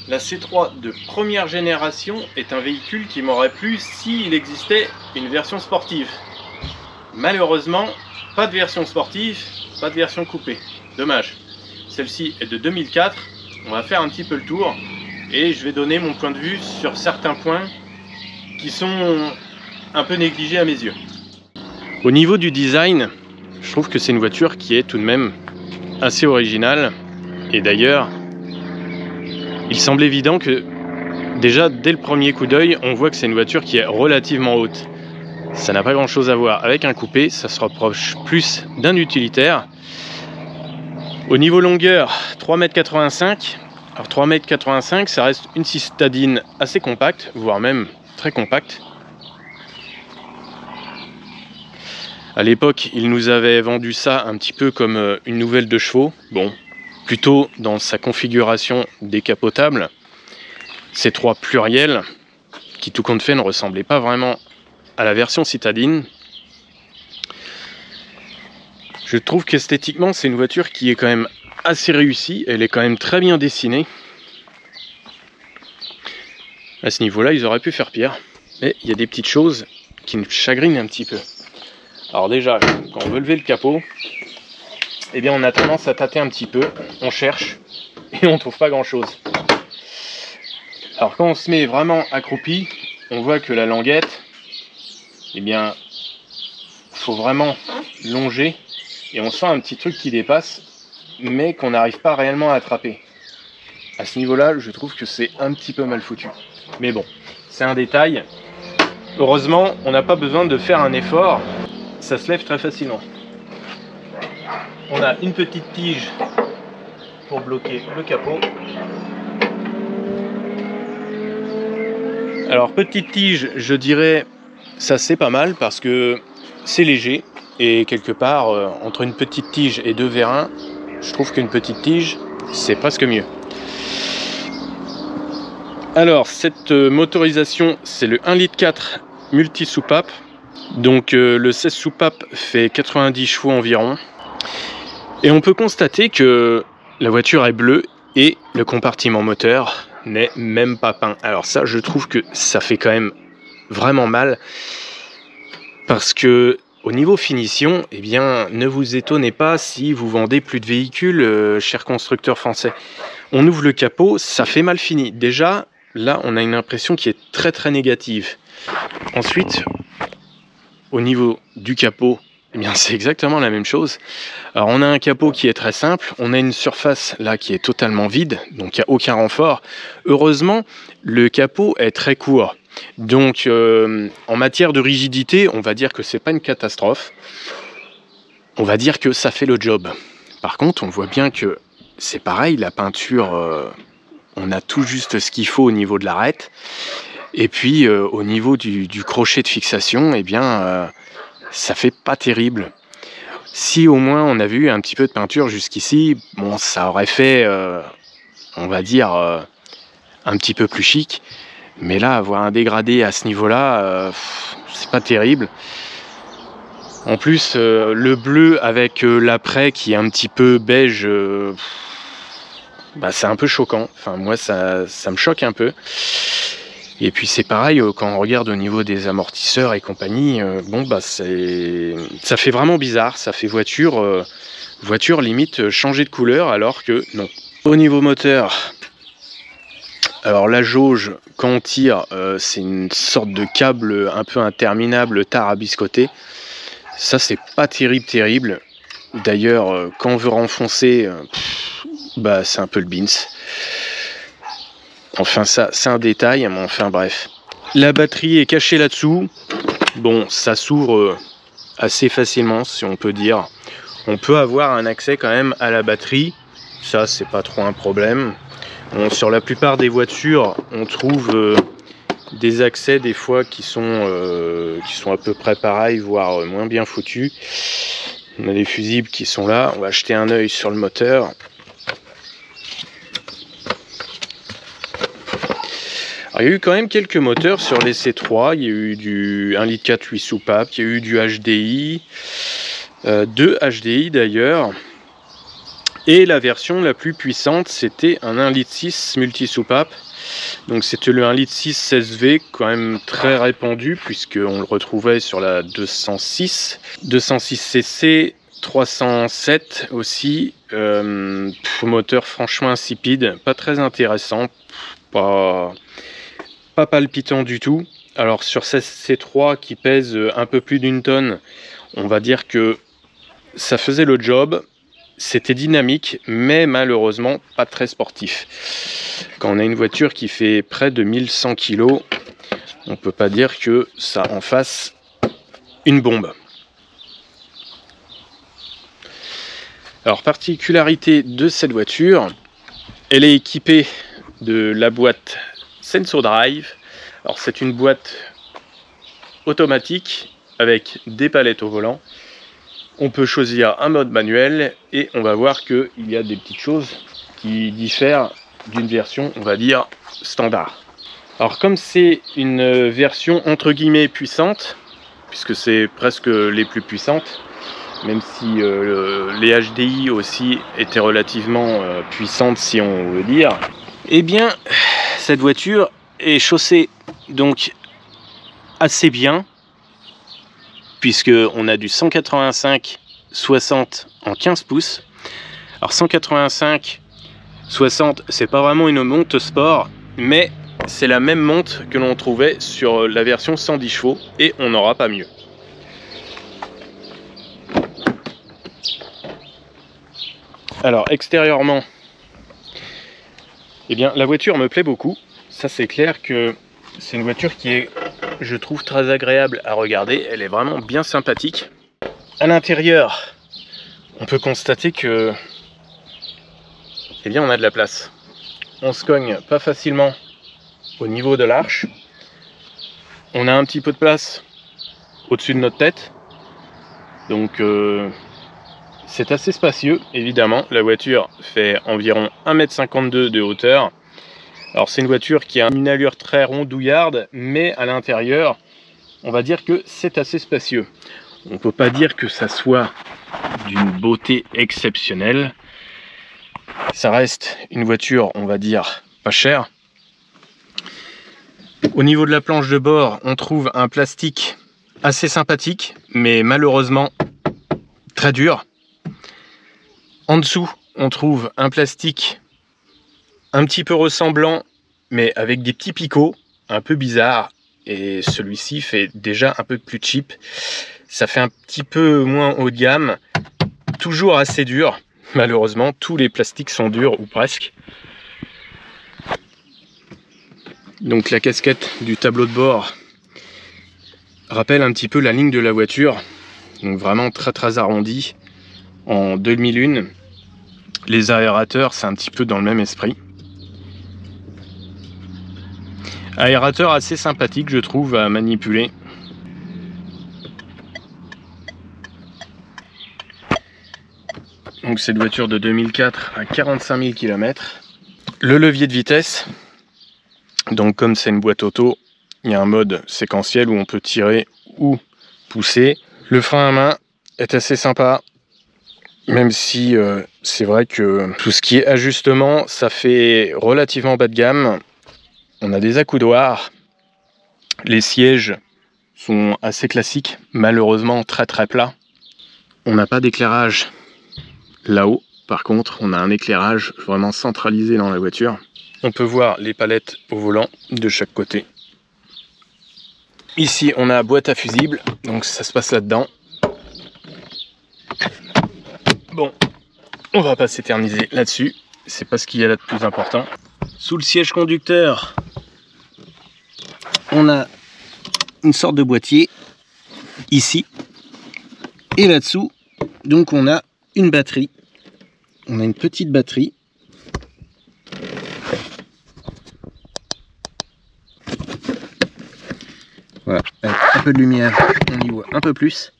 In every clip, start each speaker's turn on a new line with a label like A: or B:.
A: La C3 de première génération est un véhicule qui m'aurait plu s'il existait une version sportive. Malheureusement, pas de version sportive, pas de version coupée. Dommage. Celle-ci est de 2004. On va faire un petit peu le tour et je vais donner mon point de vue sur certains points qui sont un peu négligés à mes yeux. Au niveau du design, je trouve que c'est une voiture qui est tout de même assez originale. Et d'ailleurs, il semble évident que déjà dès le premier coup d'œil, on voit que c'est une voiture qui est relativement haute. Ça n'a pas grand chose à voir avec un coupé, ça se rapproche plus d'un utilitaire. Au niveau longueur, 3,85 m. Alors 3,85 m, ça reste une citadine assez compacte, voire même très compacte. À l'époque, il nous avait vendu ça un petit peu comme une nouvelle de chevaux. Bon, plutôt dans sa configuration décapotable. C3 pluriel, qui tout compte fait ne ressemblait pas vraiment à la version citadine. Je trouve qu'esthétiquement, c'est une voiture qui est quand même assez réussie. Elle est quand même très bien dessinée. À ce niveau-là, ils auraient pu faire pire. Mais il y a des petites choses qui me chagrinent un petit peu. Alors déjà, quand on veut lever le capot, eh bien on a tendance à tâter un petit peu, on cherche et on trouve pas grand chose. Alors quand on se met vraiment accroupi, on voit que la languette, eh bien, faut vraiment longer et on sent un petit truc qui dépasse, mais qu'on n'arrive pas réellement à attraper. À ce niveau-là, je trouve que c'est un petit peu mal foutu. Mais bon, c'est un détail. Heureusement, on n'a pas besoin de faire un effort. Ça se lève très facilement. On a une petite tige pour bloquer le capot. Alors petite tige, je dirais, ça c'est pas mal parce que c'est léger et quelque part entre une petite tige et deux vérins, je trouve qu'une petite tige c'est presque mieux. Alors cette motorisation, c'est le 1,4 litre multi-soupape. Donc le 16 soupapes fait 90 chevaux environ. Et on peut constater que la voiture est bleue et le compartiment moteur n'est même pas peint. Alors ça, je trouve que ça fait quand même vraiment mal. Parce que au niveau finition, eh bien, ne vous étonnez pas si vous vendez plus de véhicules, chers constructeurs français. On ouvre le capot, ça fait mal fini. Déjà, là, on a une impression qui est très très négative. Ensuite, au niveau du capot, eh bien c'est exactement la même chose. Alors on a un capot qui est très simple, on a une surface là qui est totalement vide, donc il n'y a aucun renfort. Heureusement, le capot est très court. Donc en matière de rigidité, on va dire que c'est pas une catastrophe. On va dire que ça fait le job. Par contre, on voit bien que c'est pareil, la peinture, on a tout juste ce qu'il faut au niveau de l'arête. Et puis au niveau du crochet de fixation, eh bien ça fait pas terrible. Si au moins on avait eu un petit peu de peinture jusqu'ici, bon ça aurait fait, on va dire, un petit peu plus chic. Mais là, avoir un dégradé à ce niveau-là, c'est pas terrible. En plus, le bleu avec l'après qui est un petit peu beige, bah, c'est un peu choquant. Enfin moi ça me choque un peu. Et puis c'est pareil quand on regarde au niveau des amortisseurs et compagnie, bon bah ça fait vraiment bizarre, ça fait voiture limite changer de couleur alors que non. Au niveau moteur, alors la jauge quand on tire, c'est une sorte de câble un peu interminable tarabiscoté. Ça c'est pas terrible. D'ailleurs quand on veut renfoncer, bah c'est un peu le bins. Enfin ça c'est un détail, mais enfin bref. La batterie est cachée là-dessous. Bon, ça s'ouvre assez facilement si on peut dire. On peut avoir un accès quand même à la batterie. Ça c'est pas trop un problème. Bon, sur la plupart des voitures, on trouve des accès des fois qui sont à peu près pareils, voire moins bien foutus. On a des fusibles qui sont là. On va jeter un œil sur le moteur. Alors, il y a eu quand même quelques moteurs sur les C3, il y a eu du 1,4 litre 8 soupapes, il y a eu du HDI, deux HDI d'ailleurs, Et la version la plus puissante, c'était un 1,6 litre multi-soupape. Donc c'était le 1,6 litre 16V, quand même très répandu, puisqu'on le retrouvait sur la 206 cc, 307 aussi. Moteur franchement insipide, pas très intéressant, pas palpitant du tout. Alors sur C3 qui pèse un peu plus d'1 tonne, on va dire que ça faisait le job. C'était dynamique, mais malheureusement pas très sportif. Quand on a une voiture qui fait près de 1100 kg, on peut pas dire que ça en fasse une bombe. Alors, particularité de cette voiture, elle est équipée de la boîte SensoDrive. Alors, c'est une boîte automatique avec des palettes au volant. On peut choisir un mode manuel et on va voir qu'il y a des petites choses qui diffèrent d'une version, on va dire, standard. Alors comme c'est une version entre guillemets puissante, puisque c'est presque les plus puissantes, même si les HDI aussi étaient relativement puissantes si on veut dire, eh bien cette voiture est chaussée donc assez bien, puisque on a du 185/60 en 15 pouces. Alors 185/60, c'est pas vraiment une monte sport, mais c'est la même monte que l'on trouvait sur la version 110 chevaux et on n'aura pas mieux. Alors extérieurement, eh bien la voiture me plaît beaucoup. Ça c'est clair que c'est une voiture qui est, je trouve, très agréable à regarder. Elle est vraiment bien sympathique. À l'intérieur, on peut constater que, eh bien, on a de la place. On se cogne pas facilement au niveau de l'arche. On a un petit peu de place au-dessus de notre tête. Donc, c'est assez spacieux, évidemment. La voiture fait environ 1,52 m de hauteur. Alors c'est une voiture qui a une allure très rondouillarde, mais à l'intérieur, on va dire que c'est assez spacieux. On ne peut pas dire que ça soit d'une beauté exceptionnelle. Ça reste une voiture, on va dire, pas chère. Au niveau de la planche de bord, on trouve un plastique assez sympathique, mais malheureusement très dur. En dessous, on trouve un plastique un petit peu ressemblant, mais avec des petits picots, un peu bizarres. Et celui-ci fait déjà un peu plus cheap. Ça fait un petit peu moins haut de gamme. Toujours assez dur. Malheureusement, tous les plastiques sont durs, ou presque. Donc la casquette du tableau de bord rappelle un petit peu la ligne de la voiture. Donc vraiment très arrondi en demi-lune. Les aérateurs, c'est un petit peu dans le même esprit. Aérateur assez sympathique, je trouve, à manipuler. Donc cette voiture de 2004 à 45 000 km. Le levier de vitesse. Donc comme c'est une boîte auto, il y a un mode séquentiel où on peut tirer ou pousser. Le frein à main est assez sympa. Même si c'est vrai que tout ce qui est ajustement, ça fait relativement bas de gamme. On a des accoudoirs. Les sièges sont assez classiques, malheureusement très plats. On n'a pas d'éclairage là-haut. Par contre, on a un éclairage vraiment centralisé dans la voiture. On peut voir les palettes au volant de chaque côté. Ici, on a boîte à fusibles, donc ça se passe là-dedans. Bon, on va pas s'éterniser là-dessus. C'est pas ce qu'il y a là de plus important. Sous le siège conducteur, on a une sorte de boîtier ici et là-dessous. Donc on a une batterie. On a une petite batterie. Voilà, avec un peu de lumière, on y voit un peu plus.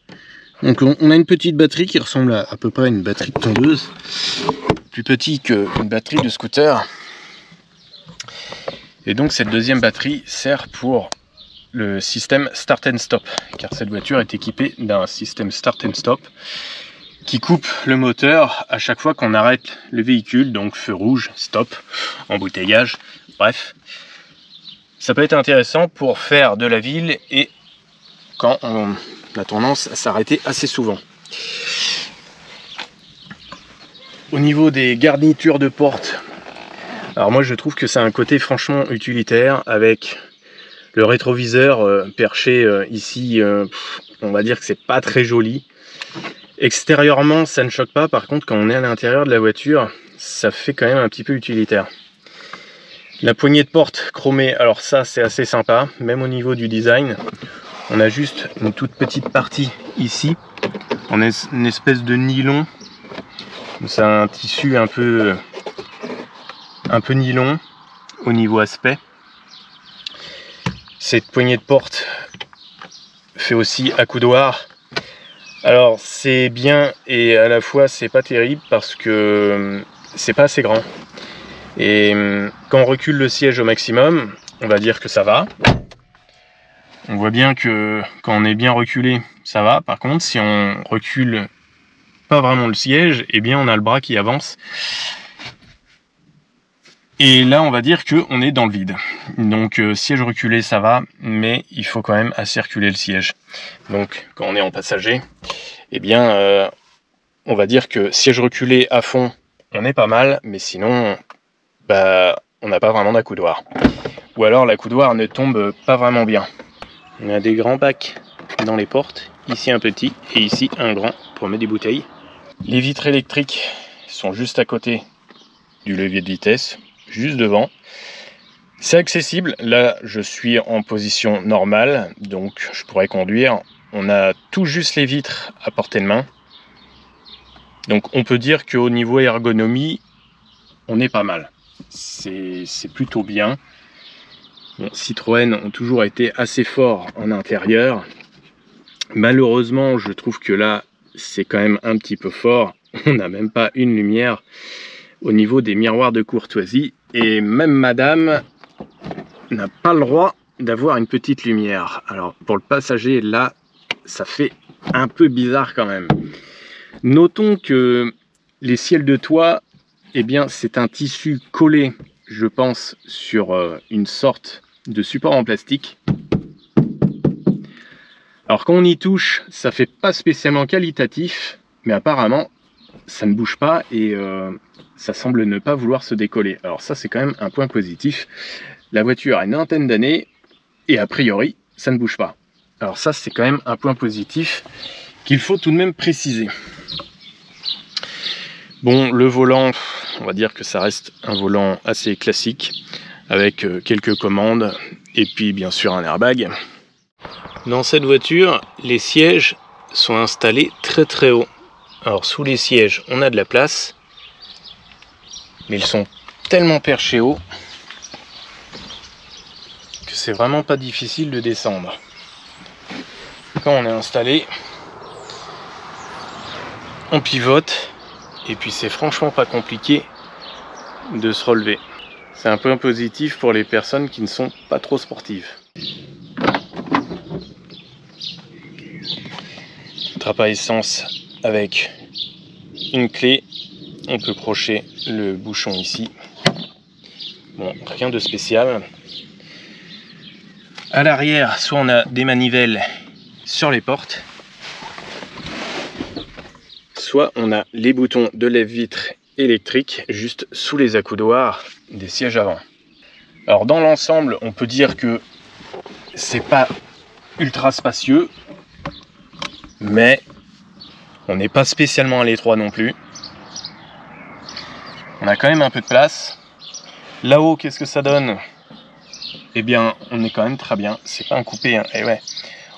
A: Donc on a une petite batterie qui ressemble à peu près à une batterie de tondeuse. Plus petit qu'une batterie de scooter. Et donc cette deuxième batterie sert pour le système Start and Stop, car cette voiture est équipée d'un système Start and Stop. qui coupe le moteur à chaque fois qu'on arrête le véhicule, donc feu rouge, stop, embouteillage, bref. Ça peut être intéressant pour faire de la ville et quand on a tendance à s'arrêter assez souvent. Au niveau des garnitures de porte, alors moi je trouve que c'est un côté franchement utilitaire avec le rétroviseur perché ici, on va dire que c'est pas très joli. Extérieurement ça ne choque pas, par contre quand on est à l'intérieur de la voiture, ça fait quand même un petit peu utilitaire. La poignée de porte chromée, alors ça c'est assez sympa, même au niveau du design. On a juste une toute petite partie ici, on a une espèce de nylon. C'est un tissu un peu nylon au niveau aspect. Cette poignée de porte fait aussi accoudoir. Alors c'est bien et à la fois c'est pas terrible parce que c'est pas assez grand. Et quand on recule le siège au maximum, on va dire que ça va. On voit bien que quand on est bien reculé, ça va. Par contre, si on recule pas vraiment le siège, eh bien on a le bras qui avance. Et là, on va dire qu'on est dans le vide. Donc siège reculé, ça va, mais il faut quand même assez reculer le siège. Donc quand on est en passager, eh bien on va dire que siège reculé à fond, on est pas mal, mais sinon, on n'a pas vraiment d'accoudoir. Ou alors l'accoudoir ne tombe pas vraiment bien. On a des grands bacs dans les portes, ici un petit et ici un grand pour mettre des bouteilles. Les vitres électriques sont juste à côté du levier de vitesse, juste devant. C'est accessible, là je suis en position normale, donc je pourrais conduire. On a tout juste les vitres à portée de main. Donc on peut dire qu'au niveau ergonomie, on est pas mal. C'est plutôt bien. Bon, Citroën ont toujours été assez forts en intérieur. Malheureusement, je trouve que là, c'est quand même un petit peu fort. On n'a même pas une lumière au niveau des miroirs de courtoisie. Et même madame n'a pas le droit d'avoir une petite lumière. Alors, pour le passager, là, ça fait un peu bizarre quand même. Notons que les ciels de toit, eh bien, c'est un tissu collé, je pense, sur une sorte de support en plastique. Alors quand on y touche, ça fait pas spécialement qualitatif, mais apparemment ça ne bouge pas et ça semble ne pas vouloir se décoller. Alors ça c'est quand même un point positif. La voiture a une vingtaine d'années et a priori ça ne bouge pas. Alors ça c'est quand même un point positif qu'il faut tout de même préciser. Bon, le volant, on va dire que ça reste un volant assez classique avec quelques commandes et puis bien sûr un airbag. Dans cette voiture, les sièges sont installés très très haut. Alors sous les sièges, on a de la place, mais ils sont tellement perchés haut que c'est vraiment pas difficile de descendre. Quand on est installé, on pivote et puis c'est franchement pas compliqué de se relever. C'est un point positif pour les personnes qui ne sont pas trop sportives. Trappe à essence avec une clé, on peut crocher le bouchon ici. Bon, rien de spécial. À l'arrière, soit on a des manivelles sur les portes, soit on a les boutons de lève-vitre électrique juste sous les accoudoirs des sièges avant. Alors dans l'ensemble, on peut dire que c'est pas ultra spacieux, mais on n'est pas spécialement à l'étroit non plus. On a quand même un peu de place. Là-haut, qu'est-ce que ça donne? Eh bien, on est quand même très bien. C'est pas un coupé, hein. Et ouais,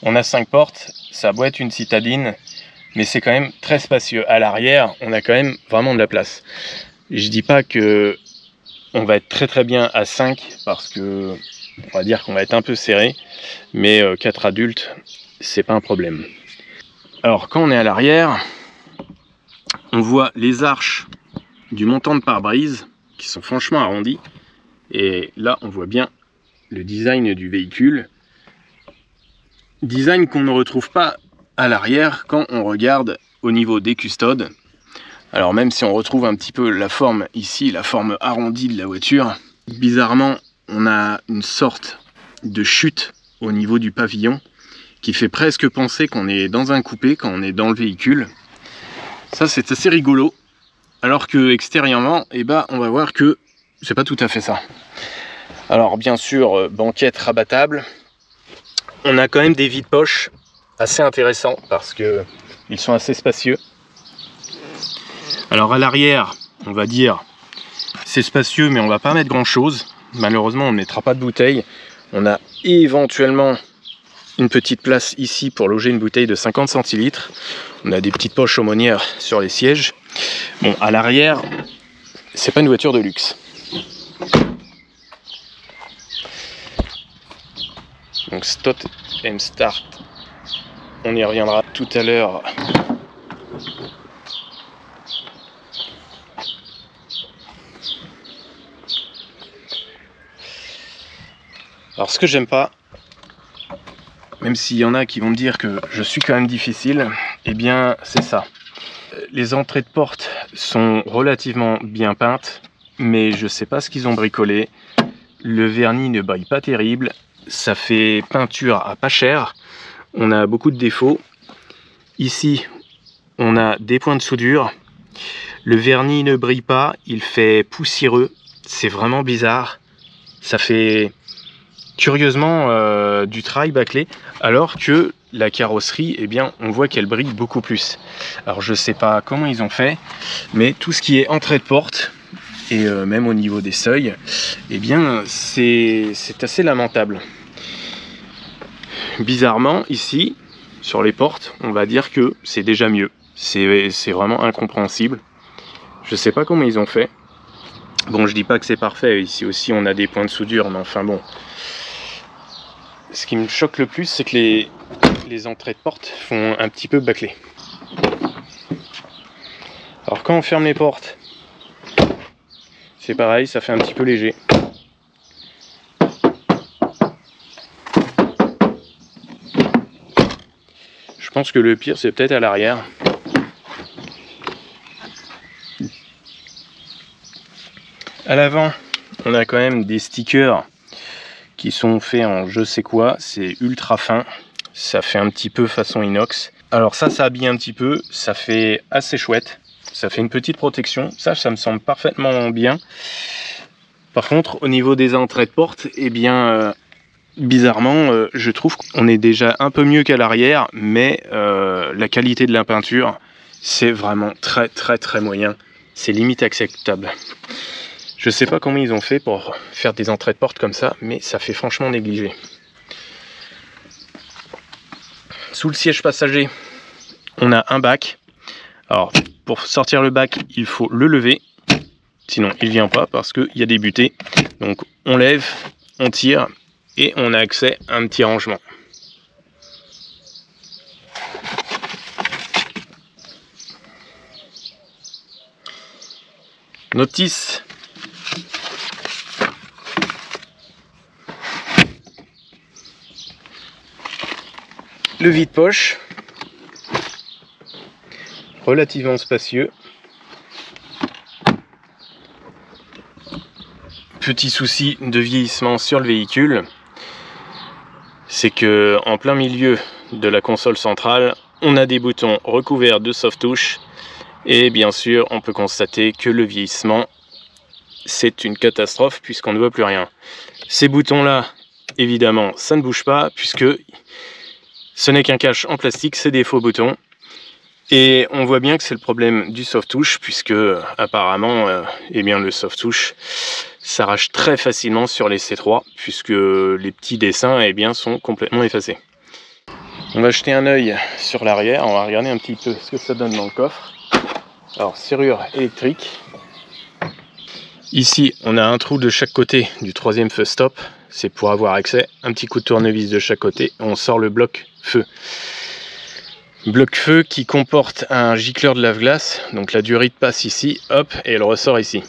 A: on a 5 portes. Ça a beau être une citadine, mais c'est quand même très spacieux. À l'arrière, on a quand même vraiment de la place. Je dis pas que on va être très très bien à 5 parce que on va dire qu'on va être un peu serré, mais 4 adultes, c'est pas un problème. Alors quand on est à l'arrière, on voit les arches du montant de pare-brise qui sont franchement arrondies. Et là, on voit bien le design du véhicule. Design qu'on ne retrouve pas à l'arrière quand on regarde au niveau des custodes. Alors même si on retrouve un petit peu la forme ici, la forme arrondie de la voiture, bizarrement on a une sorte de chute au niveau du pavillon qui fait presque penser qu'on est dans un coupé quand on est dans le véhicule. Ça c'est assez rigolo, alors que extérieurement, eh ben, on va voir que c'est pas tout à fait ça. Alors bien sûr, banquette rabattable. On a quand même des vides-poches assez intéressants parce que ils sont assez spacieux. Alors à l'arrière, on va dire c'est spacieux, mais on va pas mettre grand chose. Malheureusement, on ne mettra pas de bouteille. On a éventuellement une petite place ici pour loger une bouteille de 50 centilitres. On a des petites poches aumônières sur les sièges. Bon, à l'arrière, c'est pas une voiture de luxe. Donc stop and start, on y reviendra tout à l'heure. Alors ce que j'aime pas, même s'il y en a qui vont me dire que je suis quand même difficile, eh bien c'est ça. Les entrées de porte sont relativement bien peintes, mais je sais pas ce qu'ils ont bricolé. Le vernis ne brille pas terrible. Ça fait peinture à pas cher. On a beaucoup de défauts. Ici, on a des points de soudure. Le vernis ne brille pas, il fait poussiéreux. C'est vraiment bizarre. Ça fait curieusement du travail bâclé, alors que la carrosserie, eh bien, on voit qu'elle brille beaucoup plus. Alors je sais pas comment ils ont fait, mais tout ce qui est entrée de porte, et même au niveau des seuils, eh bien c'est assez lamentable. Bizarrement ici sur les portes, on va dire que c'est déjà mieux. C'est vraiment incompréhensible. Je sais pas comment ils ont fait. Bon, je dis pas que c'est parfait, ici aussi on a des points de soudure, mais enfin bon. Ce qui me choque le plus, c'est que les entrées de porte font un petit peu bâclé. Alors quand on ferme les portes, c'est pareil, ça fait un petit peu léger. Je pense que le pire, c'est peut-être à l'arrière. À l'avant, on a quand même des stickers qui sont faits en je sais quoi. C'est ultra fin. Ça fait un petit peu façon inox. Alors ça habille un petit peu. Ça fait assez chouette. Ça fait une petite protection, ça me semble parfaitement bien. Par contre, au niveau des entrées de porte, eh bien, bizarrement, je trouve qu'on est déjà un peu mieux qu'à l'arrière, mais la qualité de la peinture, c'est vraiment très moyen. C'est limite acceptable. Je sais pas comment ils ont fait pour faire des entrées de porte comme ça, mais ça fait franchement négligé. Sous le siège passager, on a un bac. Alors, pour sortir le bac, il faut le lever, sinon il vient pas parce qu'il y a des butées. Donc on lève, on tire et on a accès à un petit rangement. Notice. Le vide-poche. Relativement spacieux. Petit souci de vieillissement sur le véhicule, c'est que en plein milieu de la console centrale, on a des boutons recouverts de soft touch et bien sûr on peut constater que le vieillissement c'est une catastrophe puisqu'on ne voit plus rien. Ces boutons là, évidemment, ça ne bouge pas puisque ce n'est qu'un cache en plastique, c'est des faux boutons. Et on voit bien que c'est le problème du soft touch puisque apparemment eh bien, le soft touch s'arrache très facilement sur les C3 puisque les petits dessins eh bien, sont complètement effacés. On va jeter un œil sur l'arrière, on va regarder un petit peu ce que ça donne dans le coffre. Alors serrure électrique. Ici on a un trou de chaque côté du troisième feu stop, c'est pour avoir accès, un petit coup de tournevis de chaque côté, on sort le bloc feu. Bloc feu qui comporte un gicleur de lave-glace, donc la durite passe ici, hop, et elle ressort ici.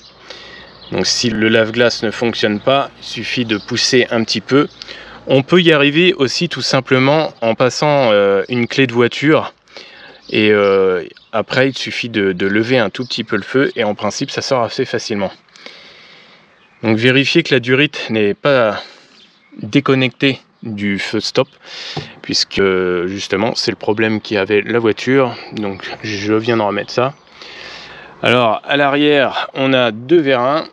A: Donc si le lave-glace ne fonctionne pas, il suffit de pousser un petit peu. On peut y arriver aussi tout simplement en passant une clé de voiture Et après, il suffit de lever un tout petit peu le feu et en principe, ça sort assez facilement. Donc vérifiez que la durite n'est pas déconnectée du feu stop, puisque justement, c'est le problème qu'avait la voiture. Donc je viens de remettre ça. Alors à l'arrière, on a 2 vérins.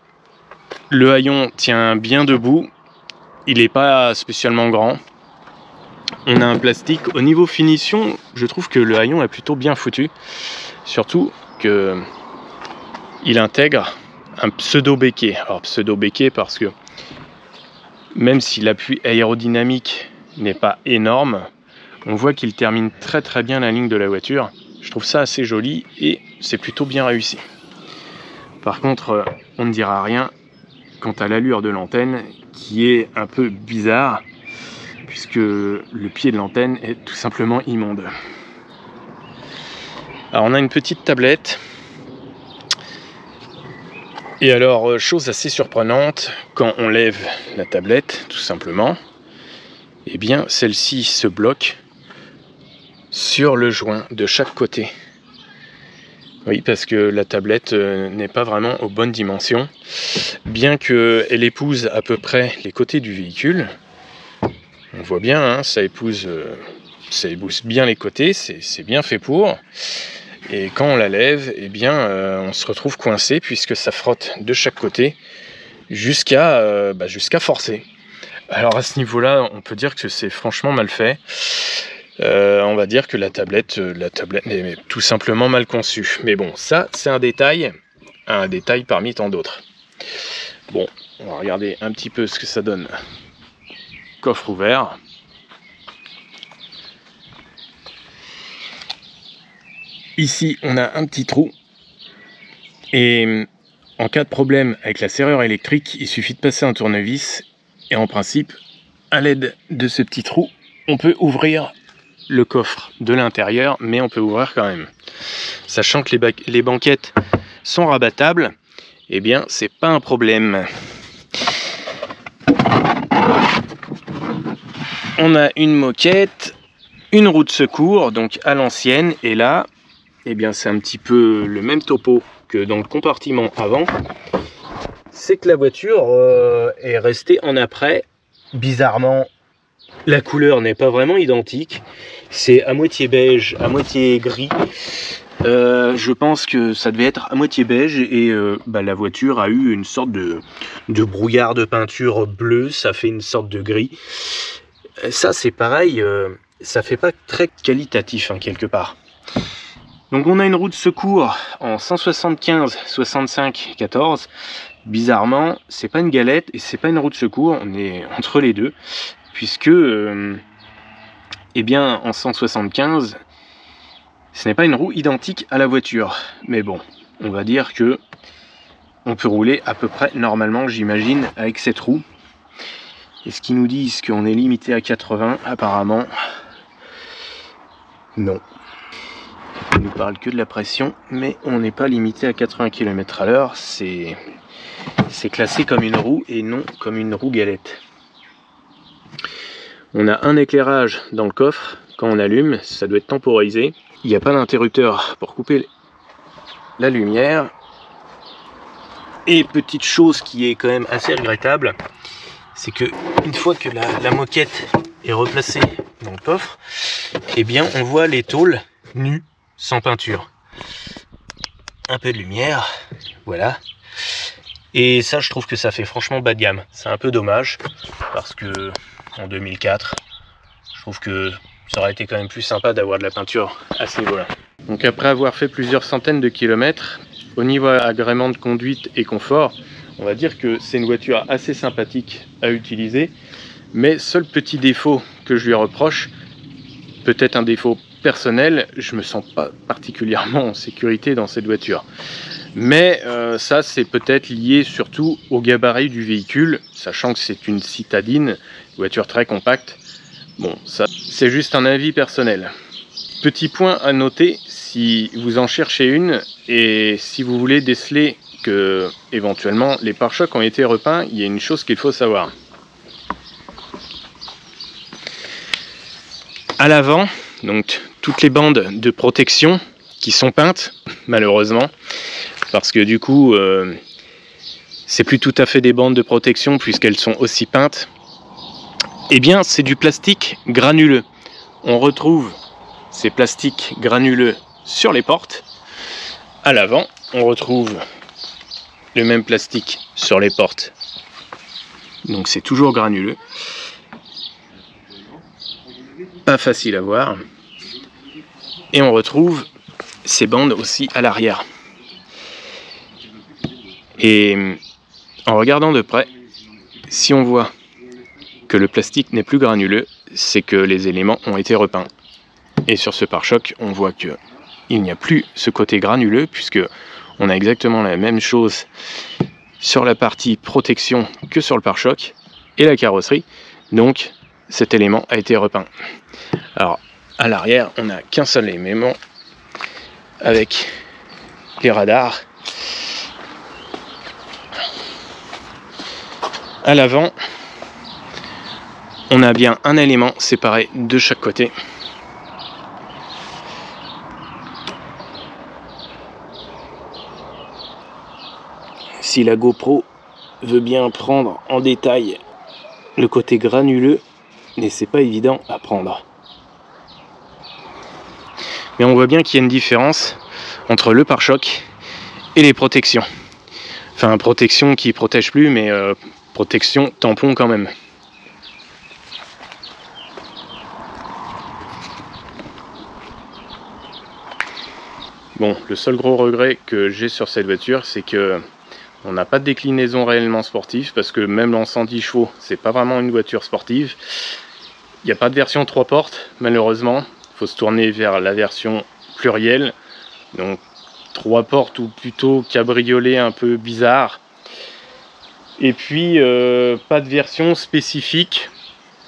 A: Le haillon tient bien debout. Il n'est pas spécialement grand. On a un plastique. Au niveau finition, je trouve que le haillon est plutôt bien foutu. Surtout que il intègre un pseudo-béquet. Alors pseudo-béquet parce que même si l'appui aérodynamique n'est pas énorme, on voit qu'il termine très bien la ligne de la voiture. Je trouve ça assez joli et c'est plutôt bien réussi. Par contre, on ne dira rien quant à l'allure de l'antenne qui est un peu bizarre puisque le pied de l'antenne est tout simplement immonde. Alors on a une petite tablette. Et alors, chose assez surprenante, quand on lève la tablette, tout simplement, eh bien celle-ci se bloque sur le joint de chaque côté. Oui, parce que la tablette n'est pas vraiment aux bonnes dimensions. Bien qu'elle épouse à peu près les côtés du véhicule, on voit bien, hein, ça épouse bien les côtés, c'est bien fait pour. Et quand on la lève, eh bien, on se retrouve coincé puisque ça frotte de chaque côté jusqu'à forcer. Alors à ce niveau-là, on peut dire que c'est franchement mal fait. On va dire que la tablette est tout simplement mal conçue. Mais bon, ça c'est un détail parmi tant d'autres. Bon, on va regarder un petit peu ce que ça donne. Coffre ouvert. Ici, on a un petit trou. Et en cas de problème avec la serrure électrique, il suffit de passer un tournevis. Et en principe, à l'aide de ce petit trou, on peut ouvrir le coffre de l'intérieur, mais on peut ouvrir quand même. Sachant que les banquettes sont rabattables, eh bien, c'est pas un problème. On a une moquette, une roue de secours, donc à l'ancienne, et là, eh bien, c'est un petit peu le même topo que dans le compartiment avant. C'est que la voiture est restée en après. Bizarrement, la couleur n'est pas vraiment identique. C'est à moitié beige, à moitié gris. Je pense que ça devait être à moitié beige et la voiture a eu une sorte de brouillard de peinture bleue. Ça fait une sorte de gris. Ça, c'est pareil. Ça fait pas très qualitatif, hein, quelque part. Donc on a une roue de secours en 175, 65, 14. Bizarrement, c'est pas une galette et c'est pas une roue de secours, on est entre les deux, puisque eh bien en 175, ce n'est pas une roue identique à la voiture. Mais bon, on va dire que on peut rouler à peu près normalement, j'imagine, avec cette roue. Est-ce qu'ils nous disent qu'on est limité à 80? Apparemment, non. On ne nous parle que de la pression, mais on n'est pas limité à 80 km/h. C'est classé comme une roue et non comme une roue galette. On a un éclairage dans le coffre. Quand on allume, ça doit être temporisé. Il n'y a pas d'interrupteur pour couper la lumière. Et petite chose qui est quand même assez regrettable, c'est que une fois que la moquette est replacée dans le coffre, eh bien on voit les tôles nues, sans peinture. Un peu de lumière, voilà. Et ça, je trouve que ça fait franchement bas de gamme. C'est un peu dommage, parce que en 2004, je trouve que ça aurait été quand même plus sympa d'avoir de la peinture à ce niveau-là. Donc après avoir fait plusieurs centaines de kilomètres, au niveau agrément de conduite et confort, on va dire que c'est une voiture assez sympathique à utiliser. Mais seul petit défaut que je lui reproche, peut-être un défaut personnel, je me sens pas particulièrement en sécurité dans cette voiture. Mais ça, c'est peut-être lié surtout au gabarit du véhicule, sachant que c'est une citadine, voiture très compacte. Bon, ça, c'est juste un avis personnel. Petit point à noter, si vous en cherchez une, et si vous voulez déceler que, éventuellement, les pare-chocs ont été repeints, il y a une chose qu'il faut savoir. À l'avant, donc toutes les bandes de protection qui sont peintes, malheureusement, parce que du coup, c'est plus tout à fait des bandes de protection puisqu'elles sont aussi peintes. Eh bien, c'est du plastique granuleux. On retrouve ces plastiques granuleux sur les portes. À l'avant, on retrouve le même plastique sur les portes. Donc c'est toujours granuleux. Pas facile à voir. Et on retrouve ces bandes aussi à l'arrière. Et en regardant de près, si on voit que le plastique n'est plus granuleux, c'est que les éléments ont été repeints. Et sur ce pare-choc, on voit que il n'y a plus ce côté granuleux, puisque on a exactement la même chose sur la partie protection que sur le pare-choc et la carrosserie. Donc cet élément a été repeint. Alors à l'arrière, on n'a qu'un seul élément avec les radars. À l'avant, on a bien un élément séparé de chaque côté. Si la GoPro veut bien prendre en détail le côté granuleux, mais c'est pas évident à prendre. Mais on voit bien qu'il y a une différence entre le pare-choc et les protections. Enfin, protection qui protège plus, mais protection tampon quand même. Bon, le seul gros regret que j'ai sur cette voiture, c'est que on n'a pas de déclinaison réellement sportive, parce que même en 110 chevaux, c'est pas vraiment une voiture sportive. Il n'y a pas de version 3 portes, malheureusement. Il faut se tourner vers la version plurielle. Donc 3 portes ou plutôt cabriolet un peu bizarre. Et puis pas de version spécifique,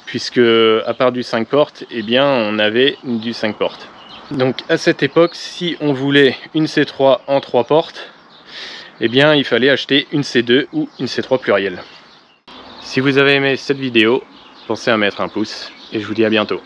A: puisque à part du 5 portes, eh bien on avait du 5 portes. Donc à cette époque, si on voulait une C3 en 3 portes, eh bien il fallait acheter une C2 ou une C3 plurielle. Si vous avez aimé cette vidéo, pensez à mettre un pouce et je vous dis à bientôt.